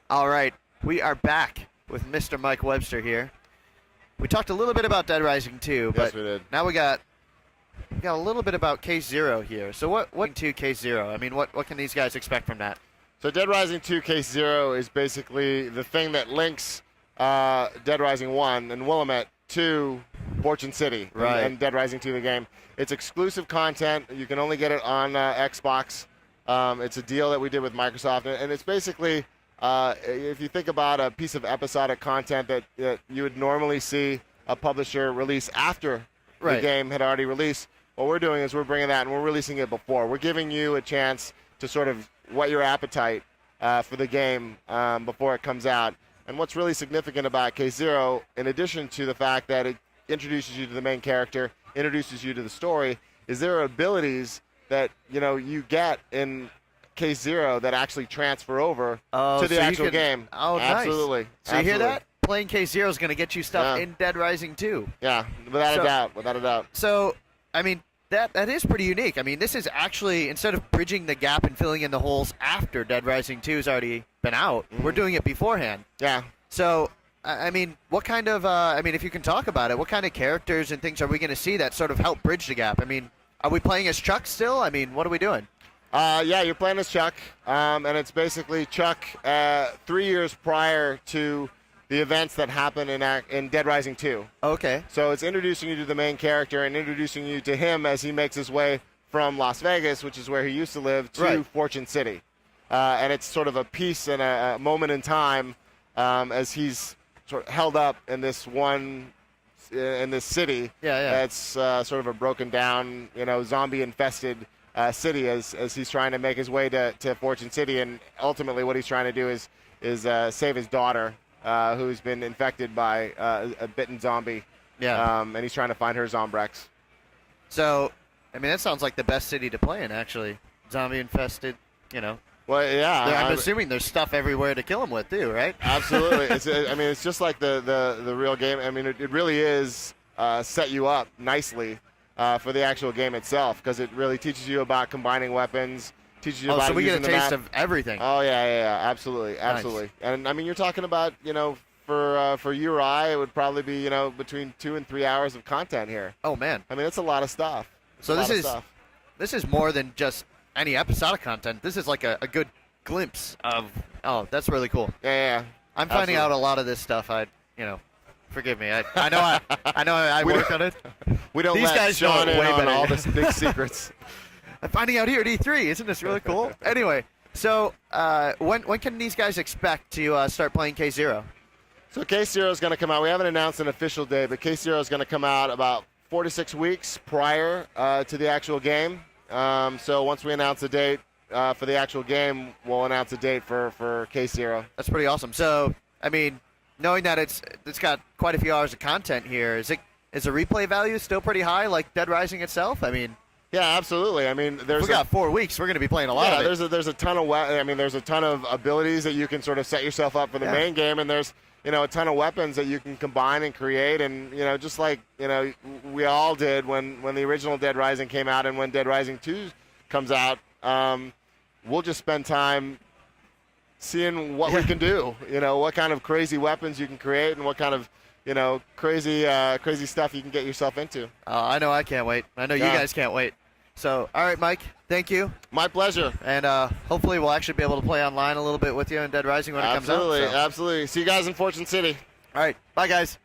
All right, we are back with Mr. Mike Webster here. We talked a little bit about Dead Rising 2, but Yes, we did. now we got a little bit about Case Zero here. So what to Case Zero? I mean, what can these guys expect from that? So Dead Rising 2 Case Zero is basically the thing that links Dead Rising 1 and Willamette to Fortune City Right. and Dead Rising 2 the game. It's exclusive content. You can only get it on Xbox. It's a deal that we did with Microsoft, and it's basically, if you think about a piece of episodic content that you would normally see a publisher release after Right. the game had already released, what we're doing is we're bringing that and we're releasing it before. We're giving you a chance to sort of whet your appetite for the game before it comes out. And what's really significant about Case Zero, in addition to the fact that it introduces you to the main character, introduces you to the story, is there are abilities that you get in Case Zero that actually transfer over to the actual game. Oh, Absolutely. nice. So you hear Absolutely. that? Playing Case Zero is going to get you stuff Yeah. in Dead Rising 2. Yeah, without So- a doubt. Without a doubt. So, I mean, that is pretty unique. I mean, this is actually, instead of bridging the gap and filling in the holes after Dead Rising 2 has already been out, we're doing it beforehand. Yeah. So, I mean, what kind of, I mean, if you can talk about it, what kind of characters and things are we going to see that sort of help bridge the gap? I mean, are we playing as Chuck still? I mean, what are we doing? Yeah, you're playing as Chuck, and it's basically Chuck 3 years prior to the events that happen in Dead Rising 2. Okay. So it's introducing you to the main character and introducing you to him as he makes his way from Las Vegas, which is where he used to live, to Right. Fortune City. And it's sort of a piece and a moment in time as he's sort of held up in this city. Yeah. That's sort of a broken down, zombie infested city as he's trying to make his way to Fortune City, and ultimately what he's trying to do is save his daughter, who's been infected by a bitten zombie. Yeah. And he's trying to find her Zombrex. So, I mean, that sounds like the best city to play in, actually. Zombie infested, Well, yeah, I'm assuming there's stuff everywhere to kill them with, too, right? absolutely. It's just like the real game. I mean, it really is set you up nicely for the actual game itself, because it really teaches you about combining weapons, teaches you about So we get a using the taste map. of everything. Oh yeah, absolutely. And I mean, you're talking about for you or I, it would probably be between 2 and 3 hours of content here. Oh, man. I mean, it's a lot of stuff. So this is more than just any episodic content. This is like a good glimpse of. Oh, that's really cool. Yeah. I'm finding out a lot of this stuff. Forgive me. I know I work on it. We don't These let guys know Sean it in way on better. all the big secrets. I'm finding out here at E3. Isn't this really cool? Anyway, so when can these guys expect to start playing Case Zero? So Case Zero is going to come out. We haven't announced an official date, but Case Zero is going to come out about 4 to 6 weeks prior to the actual game. So once we announce a date for the actual game, we'll announce a date for Case Zero. That's pretty awesome. So, I mean, knowing that it's got quite a few hours of content here, is the replay value still pretty high, like Dead Rising itself? I mean, Yeah, absolutely. I mean, we got 4 weeks. We're going to be playing a lot of it. there's a ton of there's a ton of abilities that you can sort of set yourself up for the main game, and there's a ton of weapons that you can combine and create, and just like we all did when the original Dead Rising came out, and when Dead Rising 2 comes out, we'll just spend time seeing what we can do. What kind of crazy weapons you can create, and what kind of crazy stuff you can get yourself into. I know I can't wait. I know you Yeah. guys can't wait. So, all right, Mike, thank you. My pleasure. And hopefully we'll actually be able to play online a little bit with you in Dead Rising when it comes out. Absolutely, So. absolutely. See you guys in Fortune City. All right, bye, guys.